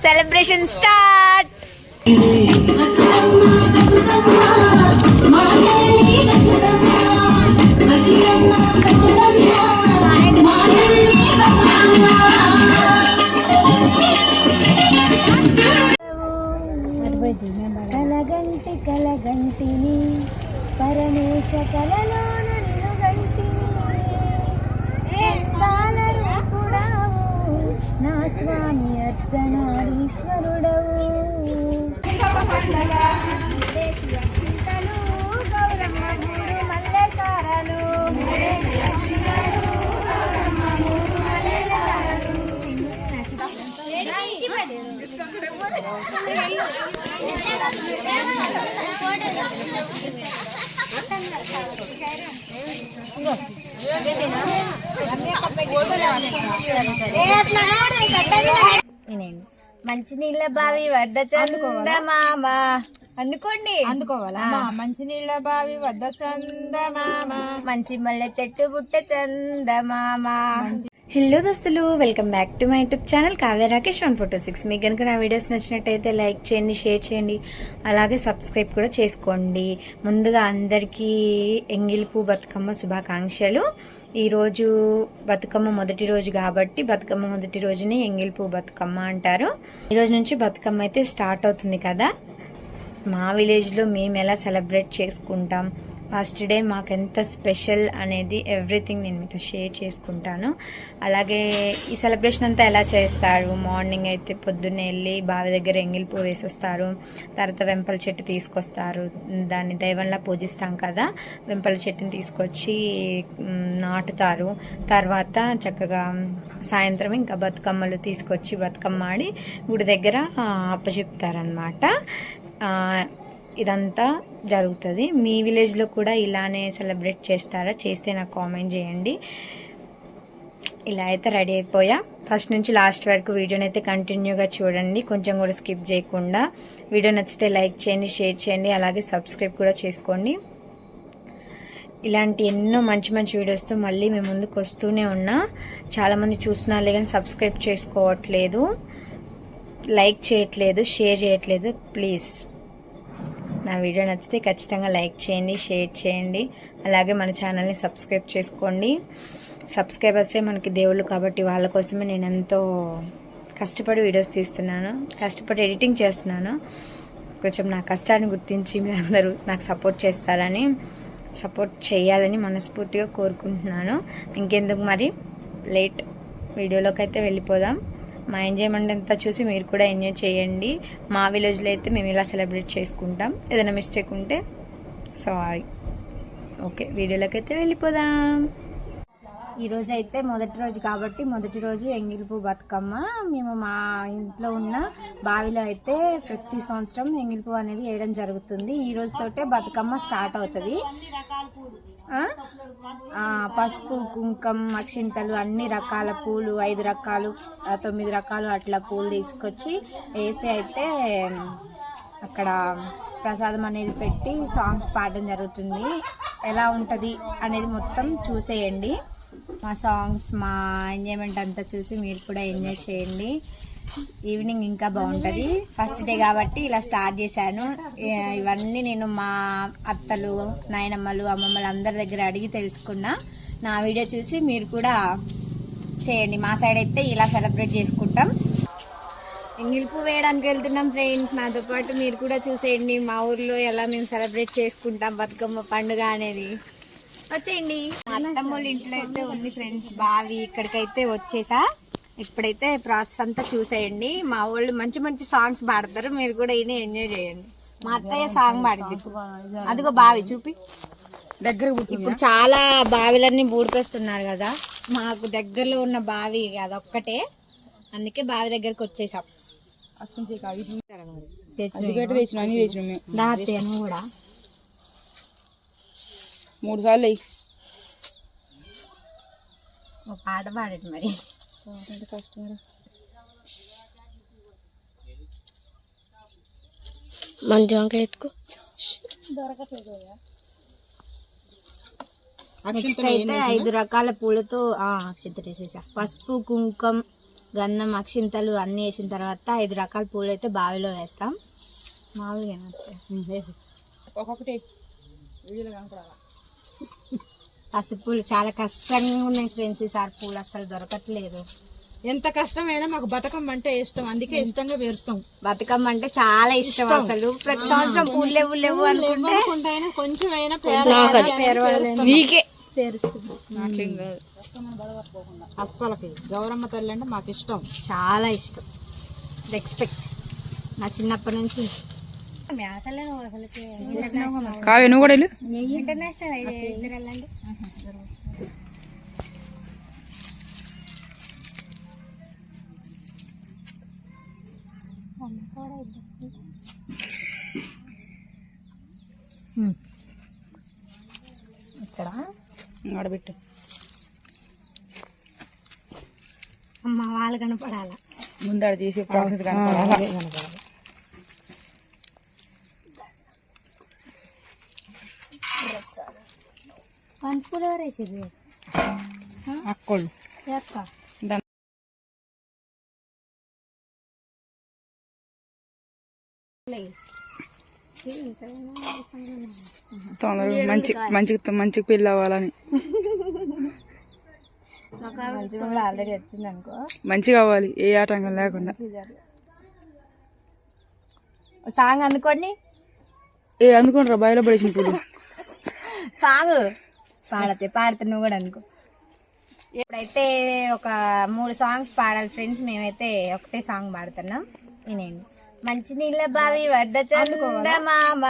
Celebration start. కలగంటి కలగంటిని పరమేశ కలలో నన్ను గంటిని రూపుడావు నా స్వామి అర్ధనారీశ్వరుడవు. చింతలు గౌరమ్మ మూడు మల్లె సారలు మంచినీళ్ళ బావి వద్ద చందమామ అందుకోండి అందుకోవాలా మంచినీళ్ళ బావి వద్ద చందమామ మంచి మల్లె చెట్టు బుట్ట చందమామ. హలో దోస్తులు, welcome back to my YouTube channel Kavya Rakesh 146. మీకు కనుక నా వీడియోస్ నచ్చినట్టయితే లైక్ చేయండి, షేర్ చేయండి, అలాగే సబ్స్క్రైబ్ కూడా చేసుకోండి. ముందుగా అందరికీ ఎంగిలిపూ బతుకమ్మ శుభాకాంక్షలు. ఈరోజు బతుకమ్మ మొదటి రోజు కాబట్టి బతుకమ్మ మొదటి రోజుని ఎంగిలిపూ బతుకమ్మ అంటారు. ఈరోజు నుంచి బతుకమ్మ అయితే స్టార్ట్ అవుతుంది కదా. మా విలేజ్లో మేము ఎలా సెలబ్రేట్ చేసుకుంటాం, ఫస్ట్ డే మాకు ఎంత స్పెషల్ అనేది ఎవ్రీథింగ్ నేను మీతో షేర్ చేసుకుంటాను. అలాగే ఈ సెలబ్రేషన్ అంతా ఎలా చేస్తారు, మార్నింగ్ అయితే పొద్దున్నే వెళ్ళి బావి దగ్గర ఎంగిలిపూ వేసి వస్తారు. తర్వాత వెంపల చెట్టు తీసుకొస్తారు, దాన్ని దైవంలా పూజిస్తాం కదా. వెంపల చెట్టుని తీసుకొచ్చి నాటుతారు. తర్వాత చక్కగా సాయంత్రం ఇంకా బతుకమ్మలు తీసుకొచ్చి బతుకమ్మ ఆడి గుడి దగ్గర అప్పచెప్తారనమాట. ఇదంతా జరుగుతుంది. మీ విలేజ్లో కూడా ఇలానే సెలబ్రేట్ చేస్తారా? చేస్తే నాకు కామెంట్ చేయండి. ఇలా అయితే రెడీ అయిపోయా. ఫస్ట్ నుంచి లాస్ట్ వరకు వీడియోని అయితే కంటిన్యూగా చూడండి, కొంచెం కూడా స్కిప్ చేయకుండా. వీడియో నచ్చితే లైక్ చేయండి, షేర్ చేయండి, అలాగే సబ్స్క్రైబ్ కూడా చేసుకోండి. ఇలాంటి ఎన్నో మంచి మంచి వీడియోస్తో మళ్ళీ మేము ముందుకు వస్తూనే ఉన్నా. చాలామంది చూస్తున్నారులే కానీ సబ్స్క్రైబ్ చేసుకోవట్లేదు, లైక్ చేయట్లేదు, షేర్ చేయట్లేదు. ప్లీజ్ నా వీడియో నచ్చితే ఖచ్చితంగా లైక్ చేయండి, షేర్ చేయండి, అలాగే మన ఛానల్ని సబ్స్క్రైబ్ చేసుకోండి. సబ్స్క్రైబర్సే మనకి దేవుళ్ళు కాబట్టి వాళ్ళ కోసమే నేను ఎంతో కష్టపడి వీడియోస్ తీస్తున్నాను, కష్టపడి ఎడిటింగ్ చేస్తున్నాను. కొంచెం నా కష్టాన్ని గుర్తించి మీరందరూ నాకు సపోర్ట్ చేస్తారని, సపోర్ట్ చేయాలని మనస్ఫూర్తిగా కోరుకుంటున్నాను. ఇంకెందుకు మరి లేట్, వీడియోలోకి అయితే వెళ్ళిపోదాం. మా ఎంజాయ్మెంట్ అంతా చూసి మీరు కూడా ఎంజాయ్ చేయండి. మా విలేజ్లో అయితే మేము ఇలా సెలబ్రేట్ చేసుకుంటాం. ఏదైనా మిస్టేక్ ఉంటే సారీ. ఓకే, వీడియోలోకి అయితే వెళ్ళిపోదాం. ఈరోజు అయితే మొదటి రోజు కాబట్టి మొదటి రోజు ఎంగిలిపూ బతుకమ్మ. మేము మా ఇంట్లో ఉన్న బావిలో అయితే ప్రతి సంవత్సరం ఎంగిలిపూ అనేది వేయడం జరుగుతుంది. ఈ రోజుతోటే బతుకమ్మ స్టార్ట్ అవుతుంది. పసుపు, కుంకం, అక్షింతలు, అన్ని రకాల పూలు, 5 రకాలు 9 రకాలు అట్లా పూలు తీసుకొచ్చి వేసి అయితే అక్కడ ప్రసాదం అనేది పెట్టి సాంగ్స్ పాడడం జరుగుతుంది. ఎలా ఉంటుంది అనేది మొత్తం చూసేయండి. మా సాంగ్స్, మా ఎంజాయ్మెంట్ అంతా చూసి మీరు కూడా ఎంజాయ్ చేయండి. ఈవినింగ్ ఇంకా బాగుంటుంది. ఫస్ట్ డే కాబట్టి ఇలా స్టార్ట్ చేశాను. ఇవన్నీ నేను మా అత్తలు, నాయనమ్మలు, అమ్మమ్మలు అందరి దగ్గర అడిగి తెలుసుకున్నా. నా వీడియో చూసి మీరు కూడా చేయండి. మా సైడ్ అయితే ఇలా సెలబ్రేట్ చేసుకుంటాం. ఎంగిలిపూ వేయడానికి వెళ్తున్నాం ఫ్రెండ్స్. నాతో పాటు మీరు కూడా చూసేయండి మా ఊర్లో ఎలా మేము సెలబ్రేట్ చేసుకుంటాం బతుకమ్మ పండుగ అనేది. వచ్చేయండి. అత్తమ్మ వాళ్ళ ఇంట్లో అయితే ఉంది ఫ్రెండ్స్ బావి. ఇక్కడికైతే వచ్చేసా. ఇప్పుడైతే ప్రాసెస్ అంతా చూసేయండి. మా వాళ్ళు మంచి మంచి సాంగ్స్ పాడతారు, మీరు కూడా ఈయన ఎంజాయ్ చేయండి. మా అత్తయ్య సాంగ్ పాడింది. అదిగో బావి చూపి దగ్గర. ఇప్పుడు చాలా బావిలన్నీ బూడిపేస్తున్నారు కదా, మాకు దగ్గరలో ఉన్న బావి అదొక్కటే, అందుకే బావి దగ్గరకు వచ్చేసాం. నువ్వు కూడా 3 సార్లు ఒక పాట పాడేది మరి. మంచి వంకాయ ఎత్తుకో. నెక్స్ట్ అయితే 5 రకాల పూలతో సిద్ధ చేసేసా. పసుపు, కుంకం, గంధం అక్షింతలు అన్నీ వేసిన తర్వాత 5 రకాల పూలు అయితే బావిలో వేస్తాం. మామూలుగా ఒక్కొక్కటి పసుపు పూలు చాలా కష్టంగా ఉన్నాయి ఫ్రెండ్స్. ఈసారి పూలు అసలు దొరకట్లేదు. ఎంత కష్టమైనా మాకు బతుకమ్మ అంటే ఇష్టం, అందుకే ఇష్టంగా పేరుస్తాం. బతుకమ్మ అంటే చాలా ఇష్టం అసలు. ప్రతి సంవత్సరం పూలు లేవు అనుకుంటే కొంచెం అయినా అస్సలకి గౌరమ్మ తల్లి అంటే మాకు ఇష్టం, చాలా ఇష్టం. రెస్పెక్ట్ నా చిన్నప్పటి నుంచి. కావ్య నువ్వు కూడా ఇంటర్నేషనల్ ఇక్కడ ఆడబెట్టు. అమ్మ వాళ్ళు కనపడాల, ముందర చేసే ప్రాసెస్ కనపడాలి. పంచులు ఎవరు వేసేది? అక్కోళ్ళు మంచి పిల్ల అవ్వాలని. ఆల్రెడీ వచ్చింది అనుకో, మంచిగా అవ్వాలి, ఏ ఆటంకం లేకుండా. సాంగ్ అనుకోండి, అందుకోండి రా బాయిలో పడేసిన పూలు. సాంగ్ పాడితే నువ్వు కూడా అనుకో. ఇప్పుడైతే ఒక 3 సాంగ్స్ పాడాలి ఫ్రెండ్స్. మేమైతే ఒకటే సాంగ్ పాడుతున్నాం, వినేయండి. మంచినీళ్ళ బావి వద్ద చందమామ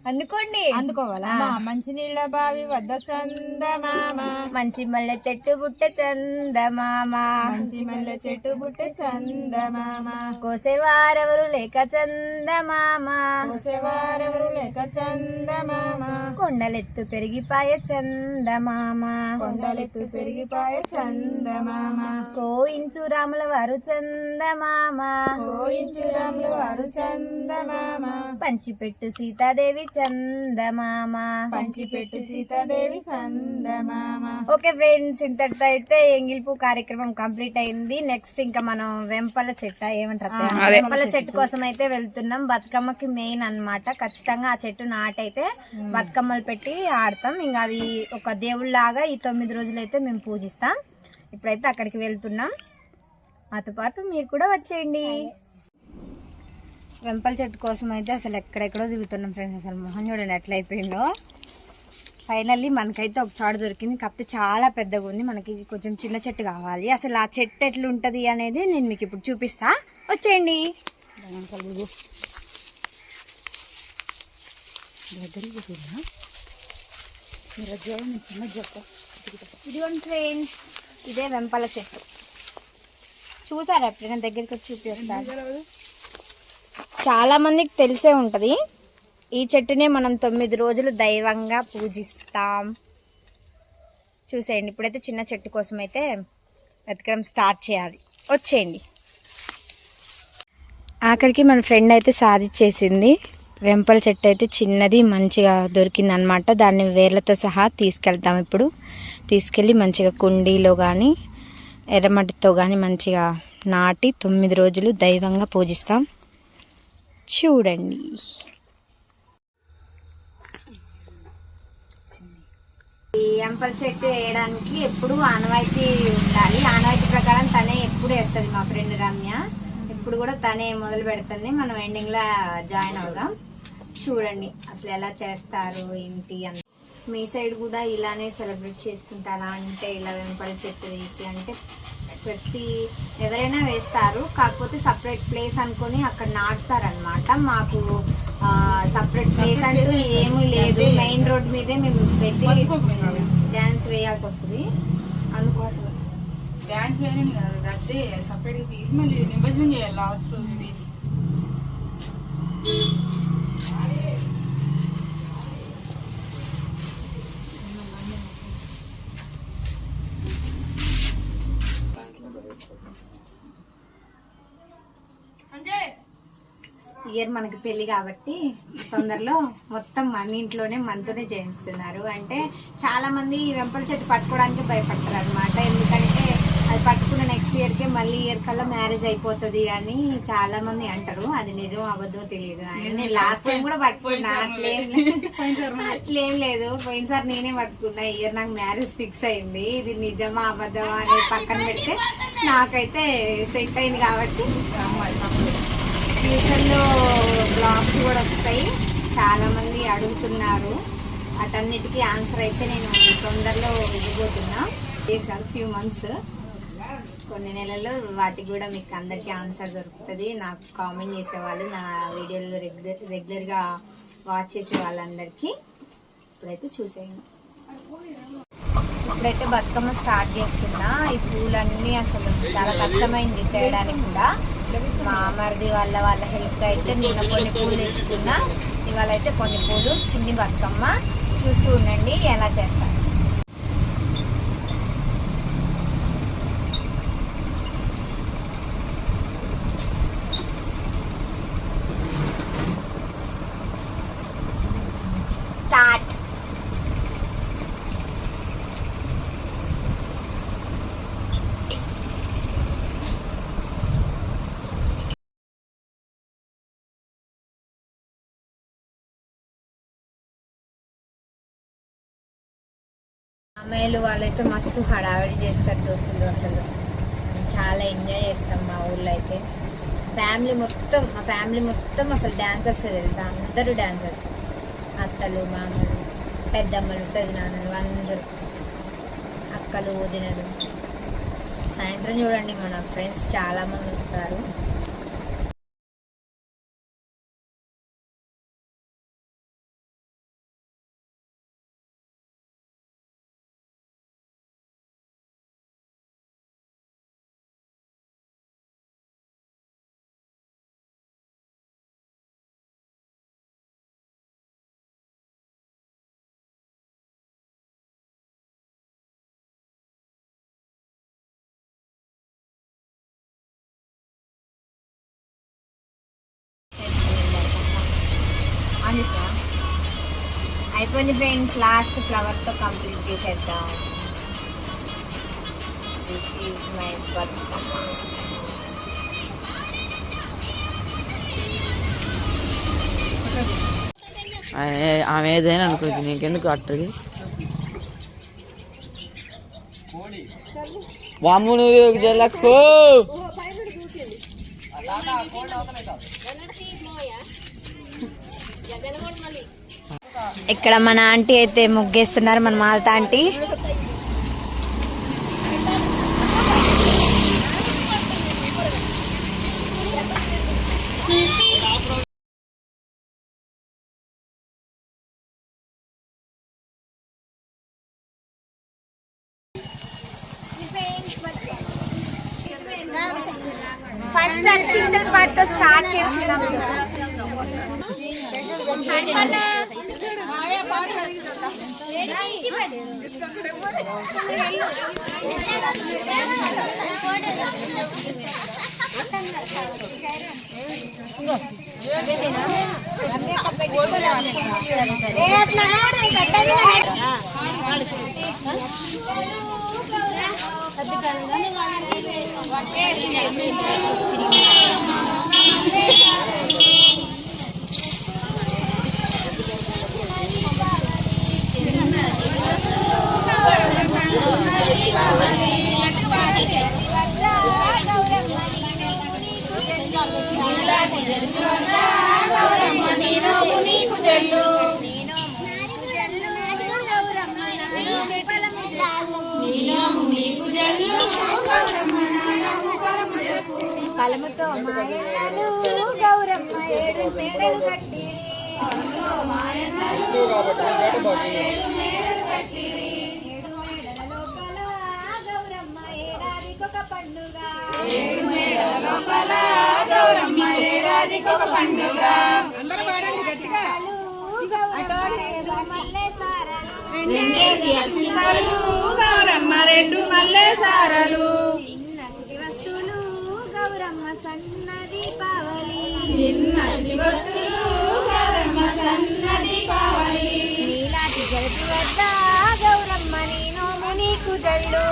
అనుకోండి. అందుకోవాలా? మంచినీళ్ళ బావి వద్ద చందమామ, మంచి మల్లె చెట్టు బుట్ట చందమామ, మంచి మల్లె చెట్టు బుట్ట చందమామ, కోసేవారెవరు లేక చందమామ, కోసేవారెవరు లేక చందమామ, కొండలెత్తు పెరిగిపాయ చందమామ, కొండలెత్తు పెరిగిపాయ చందమామ, కోయించు రాముల వారు చందమామ, కోయించు రాముల వారు చందమామ, పంచిపెట్టు సీతాదేవి చందమామ, పంచిపెట్టు సీతాదేవి చందమామ. ఓకే ఫ్రెండ్స్, ఇంతటితో అయితే ఎంగిల్పు కార్యక్రమం కంప్లీట్ అయింది. నెక్స్ట్ ఇంకా మనం వెంపల చెట్టు ఏమంటారు, వెంపల చెట్టు కోసం అయితే వెళ్తున్నాం. బతుకమ్మకి మెయిన్ అన్నమాట. ఖచ్చితంగా ఆ చెట్టు నాటైతే బతుకమ్మలు పెట్టి ఆడతాం. ఇంకా అది ఒక దేవుళ్ళలాగా ఈ 9 రోజులు అయితే మేము పూజిస్తాం. ఇప్పుడైతే అక్కడికి వెళ్తున్నాం, మాతో పాటు మీరు కూడా వచ్చేయండి. వెంపల చెట్టు కోసం అయితే అసలు ఎక్కడెక్కడో దిగుతున్నాం ఫ్రెండ్స్. అసలు మొహం చూడండి ఎట్లా అయిపోయిందో. ఫైనల్లీ మనకైతే ఒక చాటు దొరికింది, కాకపోతే చాలా పెద్దగా ఉంది. మనకి కొంచెం చిన్న చెట్టు కావాలి. అసలు ఆ చెట్టు ఎట్లుంటుంది అనేది నేను మీకు ఇప్పుడు చూపిస్తా, వచ్చేయండి. ఇదిగోండి ఫ్రెండ్స్, ఇదే వెంపల చెట్టు. చూసారా ఎప్పుడైనా దగ్గరికి వచ్చి చూపిస్తాను. చాలా మందికి తెలిసే ఉంటది. ఈ చెట్టునే మనం 9 రోజులు దైవంగా పూజిస్తాం. చూసేయండి. ఇప్పుడైతే చిన్న చెట్టు కోసం అయితే వెతకడం స్టార్ట్ చేయాలి, వచ్చేయండి. ఆఖరికి మన ఫ్రెండ్ అయితే సాధించేసింది. వెంపల చెట్టు అయితే చిన్నది మంచిగా దొరికింది అనమాట. దాన్ని వేర్లతో సహా తీసుకెళ్తాం. ఇప్పుడు తీసుకెళ్ళి మంచిగా కుండీలో కానీ ఎర్రమట్టితో కానీ మంచిగా నాటి 9 రోజులు దైవంగా పూజిస్తాం. చూడండి. ఈ వెంపల చెట్టు వేయడానికి ఎప్పుడు ఆనవాయితీ ఉండాలి. ఆనవాయితీ ప్రకారం తనే ఎప్పుడు వేస్తుంది మా ఫ్రెండ్ రమ్య. ఇప్పుడు కూడా తనే మొదలు పెడుతుంది, మనం ఎండింగ్ లో జాయిన్ అవుదాం. చూడండి అసలు ఎలా చేస్తారు ఏంటి అని. మీ సైడ్ కూడా ఇలానే సెలబ్రేట్ చేసుకుంటారా అంటే ఇలా వెంపల చెట్టు వేసి అంటే ఎవరైనా వేస్తారు, కాకపోతే సపరేట్ ప్లేస్ అనుకొని అక్కడ నాటుతారనమాట. మాకు సపరేట్ ప్లేస్ అంటూ ఏమీ లేదు. మెయిన్ రోడ్ మీదే మేము పెట్టి డాన్స్ వేయాల్సి వస్తుంది. అందుకోసం డాన్స్ సపరేట్ తీసి మళ్ళీ నిమజ్జనం చేయాలి లాస్ట్ రోజు. ఇయర్ మనకి పెళ్లి కాబట్టి తొందరలో మొత్తం మన ఇంట్లోనే మనతోనే చేయిస్తున్నారు. అంటే చాలా మంది వెంపల చెట్టు పట్టుకోవడానికి భయపడతారు అనమాట. ఎందుకంటే అది పట్టుకున్న నెక్స్ట్ ఇయర్కే మళ్ళీ ఇయర్ కల్లా మ్యారేజ్ అయిపోతుంది అని చాలా మంది అంటారు. అది నిజం అబద్ధం తెలియదు. నేను లాస్ట్ టైం కూడా పట్టుకున్నా, అట్లేం లేదు. పోయినసారి నేనే పట్టుకున్నా. ఇయర్ నాకు మ్యారేజ్ ఫిక్స్ అయింది. ఇది నిజమా అబద్ధమా అనేది పక్కన పెడితే నాకైతే సెట్ అయింది కాబట్టి ఫ్యూచర్ లో బ్లాగ్స్ కూడా వస్తాయి. చాలా మంది అడుగుతున్నారు, అటన్నిటికీ ఆన్సర్ అయితే నేను తొందరలో ఇవ్వబోతున్నా. చేశాను ఫ్యూ మంత్స్, కొన్ని నెలల్లో వాటికి కూడా మీకు అందరికీ ఆన్సర్ దొరుకుతుంది. నాకు కామెంట్ చేసేవాళ్ళు, నా వీడియోలు రెగ్యులర్గా వాచ్ చేసే వాళ్ళందరికీ ఇప్పుడైతే చూసేయండి. ఇప్పుడైతే బతుకమ్మ స్టార్ట్ చేస్తున్నా. ఈ పూలన్నీ అసలు చాలా కష్టమైంది తేయడానికి కూడా. మా మరిది వాళ్ళ హెల్ప్ అయితే నేను కొన్ని పూలు తెచ్చుకున్నా. ఇవాళ అయితే కొన్ని పూలు చిన్ని బతుకమ్మ చూస్తూ ఉండండి ఎలా చేస్తాను. స్టార్ట్. అమ్మాయిలు వాళ్ళైతే మస్తు హడావిడి చేస్తారు దోస్తులు. అసలు చాలా ఎంజాయ్ చేస్తాం మా ఊళ్ళో అయితే. మా ఫ్యామిలీ మొత్తం అసలు డాన్సర్స్ తెలుసా, అందరూ డాన్సర్స్. అత్తలు, మామలు, పెద్దమ్మలు, పెదనాన్నలు, అందరూ అక్కలు, వదినలు. సాయంత్రం చూడండి మన ఫ్రెండ్స్ చాలా మంది వస్తారు. అయిపోయింది ఫ్రెండ్స్, లాస్ట్ ఫ్లవర్ తో కంప్లీట్ చేసేద్దాం. This is my Bathukamma. ఆమె ఏదైనా అనుకోవచ్చు, నీకెందుకు అట్టది. బామ్ము నువ్వు జలకు ఇక్కడ మన ఆంటీ అయితే ముగ్గేస్తున్నారు, మన మాలత ఆంటీ. ఫస్ట్ అక్షింతల పాటతో స్టార్ట్ చేస్తున్నాం. కలముతో మాయలు గౌరమ్మ ఏడు మేడలు కట్టి, గౌరమ్మ ఏడాదికొక పండుగ, గౌరమ్మ రెండు మల్లె సారలు, వస్తువులు గౌరమ్మ సన్న దీపావళి, నీలాంటి జగతి వద్ద గౌరమ్మ నీ నోము నీకు జల్లు,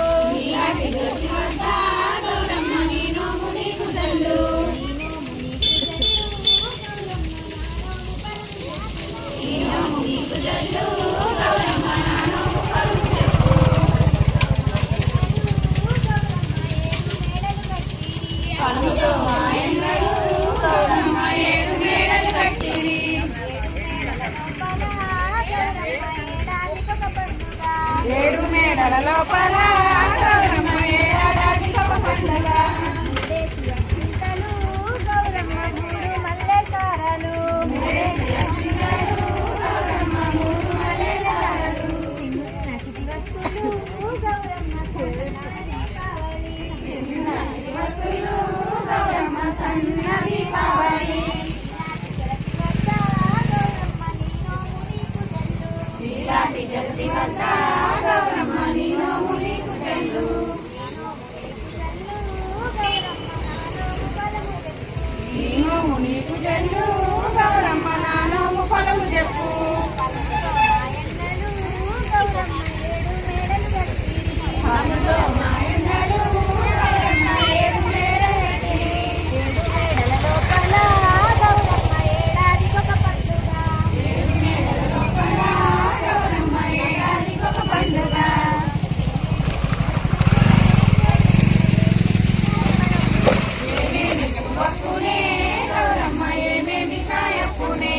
జాతర లోపల గౌరమ్మ ఏడాదికి ఒక పండుగ. దేశీయ చింతలు గౌరమ్మ మూడు మల్లె సారలు చిన్న చిటి వస్తువులు గౌరమ్మ సన్న దీపావళి ఇలాంటి జల్ది వద్ద గౌరమ్మ నీ నోము నీకు తెల్లు. నీ నోము నీకు తెల్లు గౌరమ్మ నా నోము ఫలము చెప్పు. పాలులో మాయన్నడు గౌరమ్మ ఏడు మేడలు కట్టి. ఏడు మేడల లోపల గౌరమ్మ ఏడాదికొక పండుగ. ఏడు మేడల లోపల గౌరమ్మ ఏడాదికొక పండుగ. ఏమేమి పువ్వప్పునే గౌరమ్మ ఏమేమి కాయప్పునే.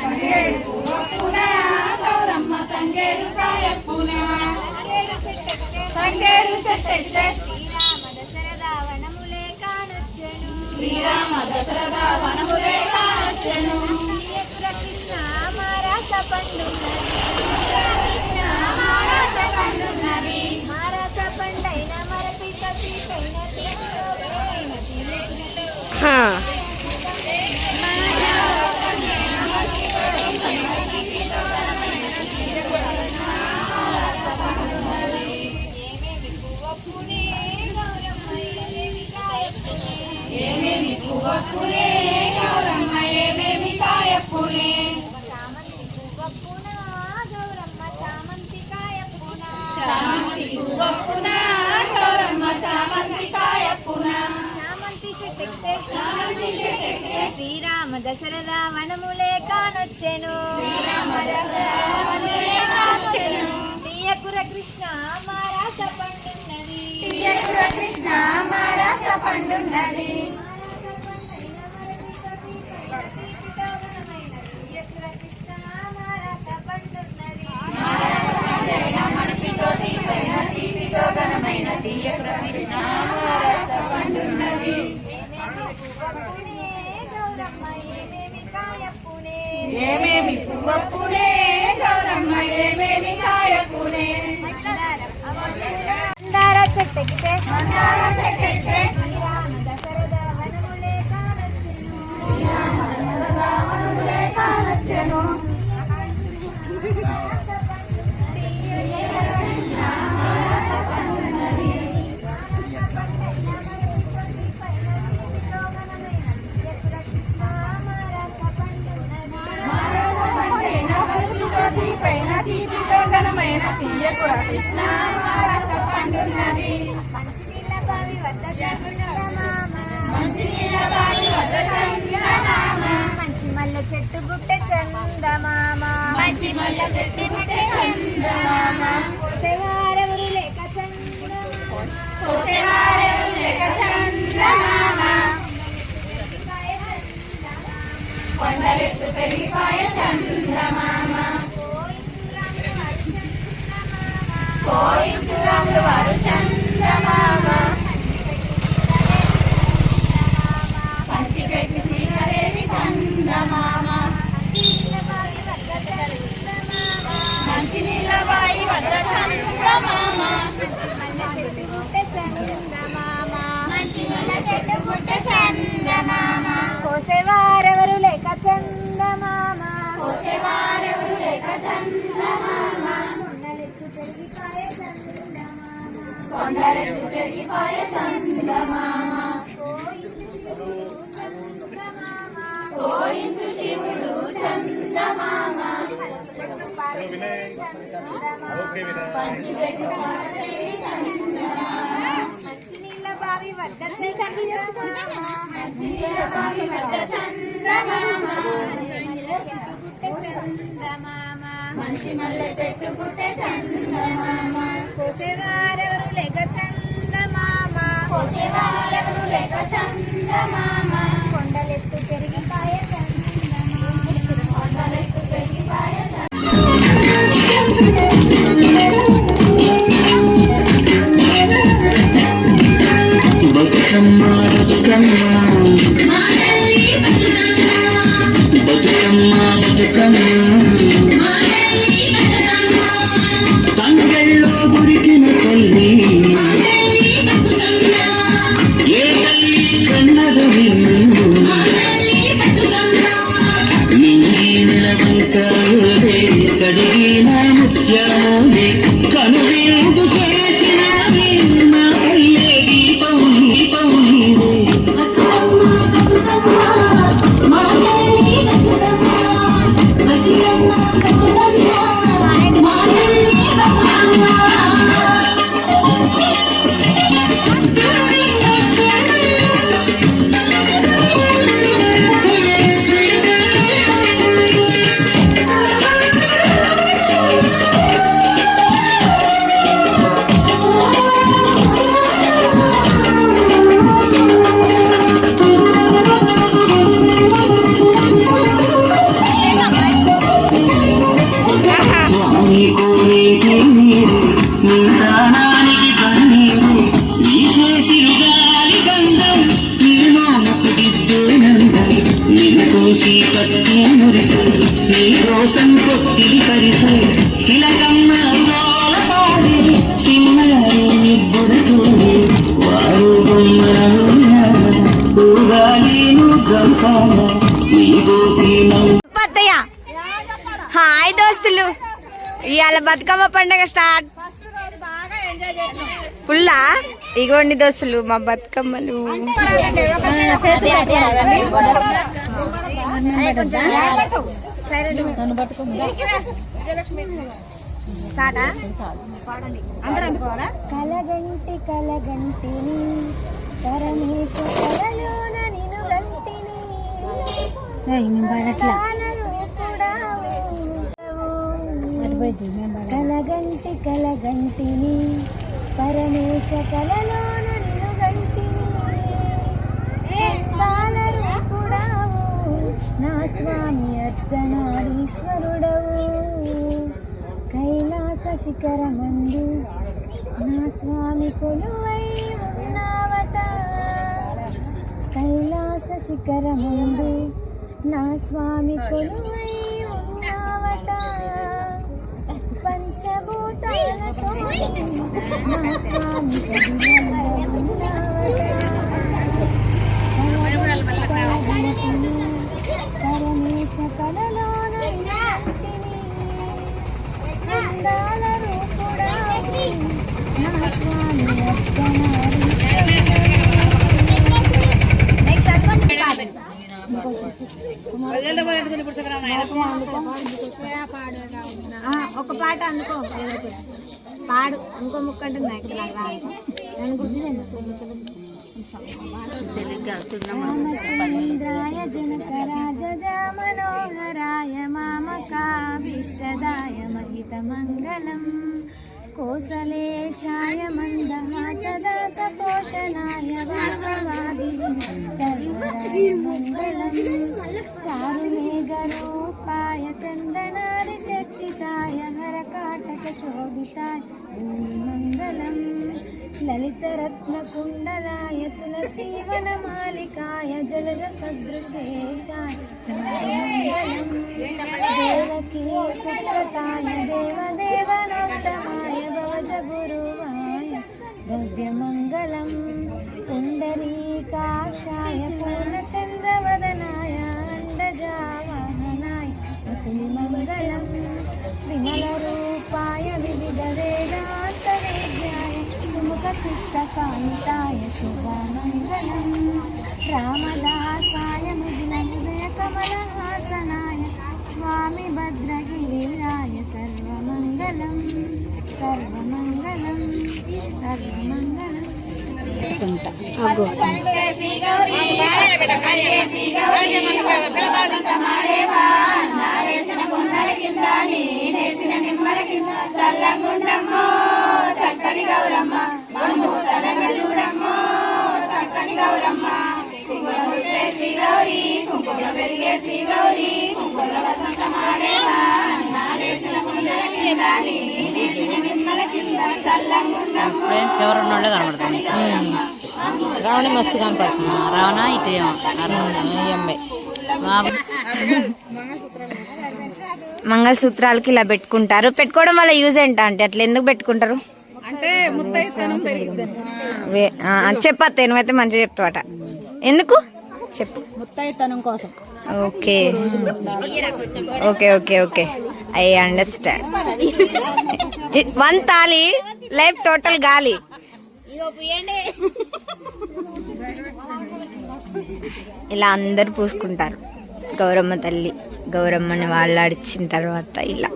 తంగేడు పువ్వప్పున గౌరమ్మ తంగేడు కాయప్పున. తంగేడు చెట్టెట్టే శ్రీరామ దశరథ వనములే కానొచ్చెను. కృష్ణ మారాస పండున్నది మారాస పండైన మరపిక తీపైన ఏమేమి పువ్వప్పునే గౌరమ్మ ఏమేమి కాయప్పునే. చామంతి పువ్వప్పున గౌరమ్మ చామంతి కాయప్పున. చామంతి పువ్వప్పున గౌరమ్మ చామంతి కాయప్పున. చామంతి చెట్టెక్కే శ్రీరామ దశరథ వనములే కానొచ్చెను. శ్రీరామ దశరథ వనములే కానొచ్చెను. తీయకుర కృష్ణ మారాస పండున్నది. తీయకుర కృష్ణ మారాస పండున్నది. ఏమేమి పువ్వప్పునే గౌరమ్మ ఏమేమి కాయప్పునే. మందార చెట్టెక్కితే శ్రీరామ దశరథ వనములే కానొచ్చెను. తీపైన తీపితో ఘనమైన తీయకుర కృష్ణ మారాస పండున్నది. మంచినీళ్ళ బావి వద్ద చందమామ మంచి మల్లె చెట్టు గుట్టె చందమామ. మంచి మల్లె చెట్టు గుట్టె చందమామ. కోసేవారెవరు లేక చందమామ. కొండలెత్తు పెరిగిపాయ చందమామ. కోయించురాములు వారు చందమామ. పంచిపెట్టి సీతలేని చందమామ. మంచినీళ్ళ బాయి వద్ద చందమామ. మంచినీళ్ళ చెట్టు పుట్ట చందమామ. కోసేవారెవరు లేక చందమామ. కోసేవారెవరు లేక చందమామ. కొండలెత్తు పెరిగిపాయ చందమామ. కోయించు శివుడు చందమామ. మంచినీళ్ళ బావి వద్ద చందమామ. మంచి మల్లె చెట్టు పుట్టే చందమామ. కోసేవారెవరు లేక చందమామ. కోసేవారెవరు లేక చందమామ. కొండలెత్తు పెరిగిపాయ చందమామ. కొండలెత్తు పెరిగిపాయ తంగెళ్ళో గురికిన తల్లి ఏ తల్లి కన్నదు నిన్ను నింగి నిలవంకాలే కడిగిన ముత్యమోలే కనువిందు చేసినవి మా పల్లె దీపం దీపం స్వామి కోరేటి నీరు నీ దానానికి పన్నీరు నీకే తిరుగాలి గంధం నీలోనకు దిద్దేనందం నిన్ను చూసి కత్తి మురిసే నీ కోసం కొత్తిడి పరిసే శిలకమ్మ పాడి సిమ్మలు నిబ్బుడ చూడి వారు బొమ్మలు ఊగాలి గంపాల నీ దోసి పత్తయ్య హాయ్ దోస్తులు, ఇవాళ బతుకమ్మ పండుగ స్టార్ట్ ఫుల్లా. ఇగోండి దోస్తులు మా బతుకమ్మలు. కలగంటి కలగంటిని పరమేశ్వరలోన నిను గంటిని కలగంటి కలగంటిని పరమేశ కలలోన నిను గంటిని రూపుడావు నా స్వామి అర్ధనారీశ్వరుడవు కైలాస శిఖరమందు నా స్వామి కొలువై ఉన్నావట కైలాస శిఖరమందు నా స్వామి కొలువై ఉన్నావట పంచభూతాలతో నా స్వామి పరమేశ కలలోన అందాల రూపుడావు నా స్వామి ఒక పాట అందుకో పాడు ఇంకో ముక్క అంటుంది ఇక్కడ రామచంద్రాయ జనకరాజ మనోహరాయ మామకాభీష్టదాయ మహితమంగళం కోసలేశాయ మందహాసదాస పోషణాయ వాసవాది సర్వరాయ మంగళం చారుమేఘరూపాయ చందనారి చర్చితాయ హరకాటక శోభితాయ మంగళం లలితరత్నకుండలాయ తులసీవనమాలికాయ జలజ సదృశేషాయ మంగళం దేవకీ సుప్రతాయ దేవదేవనోత్తమాయ భవజ గురువాయ భవ్యమంగళం పుండరీకాక్షాయ పూర్ణచంద్రవదనాయ అండజావాహనాయ అతులిమంగళం విమలరూపాయ వివిధ వేదాంతవేద్యాయ సుముఖ చిత్తకాంతాయ శుభమంగళం రామదాసాయ ముదిన హృదయ కమలహాసనాయ స్వామి భద్రగిరిరాయ సర్వమంగళం సర్వమంగళం సర్వమంగళం. చక్కని గౌరమ్మ చక్కని గౌరమ్మ శ్రీ గౌరీ కుంకుమ పెరిగే శ్రీ గౌరీ కుంకుమ వసంతమాడేవా నారేసిన ముందర కింద నేసిన నిమ్మల కింద చల్లంగుండమ్మ ఎవరున్నోళ్ళే కనబడుతుంది. రావణ మస్తు కనపడుతుంది. రావణ ఇటేమో ఈ అమ్మాయి మంగళసూత్రాలకి ఇలా పెట్టుకుంటారు. పెట్టుకోవడం వల్ల యూజ్ ఏంటా అంటే అట్లా ఎందుకు పెట్టుకుంటారు అంటే ముత్తైతనం పెరిగింది. చెప్పత్తే నువ్వైతే మంచిగా చెప్తావట. ఎందుకు చెప్పు. ముత్తైతనం కోసం. Okay okay okay okay I understand. One thali life total గాలి. ఇలా అందరు పూసుకుంటారు. గౌరమ్మ తల్లి గౌరమ్మని వాళ్ళాడిచ్చిన తర్వాత ఇలా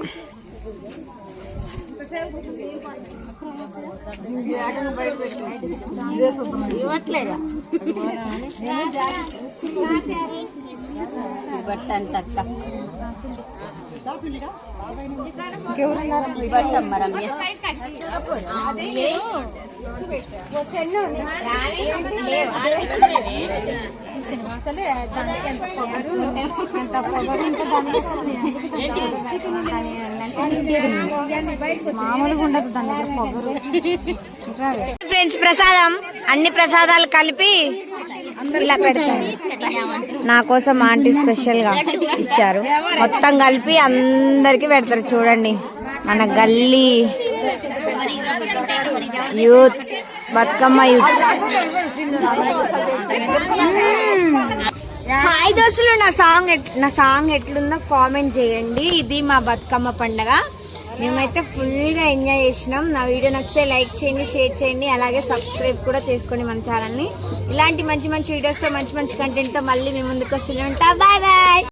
ఫ్రెండ్స్ ప్రసాదం అన్ని ప్రసాదాలు కలిపి ఇలా పెడతారు. నా కోసం ఆంటీ స్పెషల్ గా ఇచ్చారు. మొత్తం కలిపి అందరికి పెడతారు. చూడండి మన గల్లీ యూత్ బతుకమ్మ యూత్. హాయ్ దోస్తులు, నా సాంగ్ ఎట్లుందో కామెంట్ చేయండి. ఇది మా బతుకమ్మ పండగ. మేమైతే ఫుల్ గా ఎంజాయ్ చేసినాం. నా వీడియో నచ్చితే లైక్ చేయండి, షేర్ చేయండి, అలాగే సబ్స్క్రైబ్ కూడా చేసుకోండి మన ఛానల్ ని. ఇలాంటి మంచి మంచి వీడియోస్ తో మంచి మంచి కంటెంట్ తో మళ్ళీ మీ ముందుకు వస్తూనే ఉంటా. Bye bye.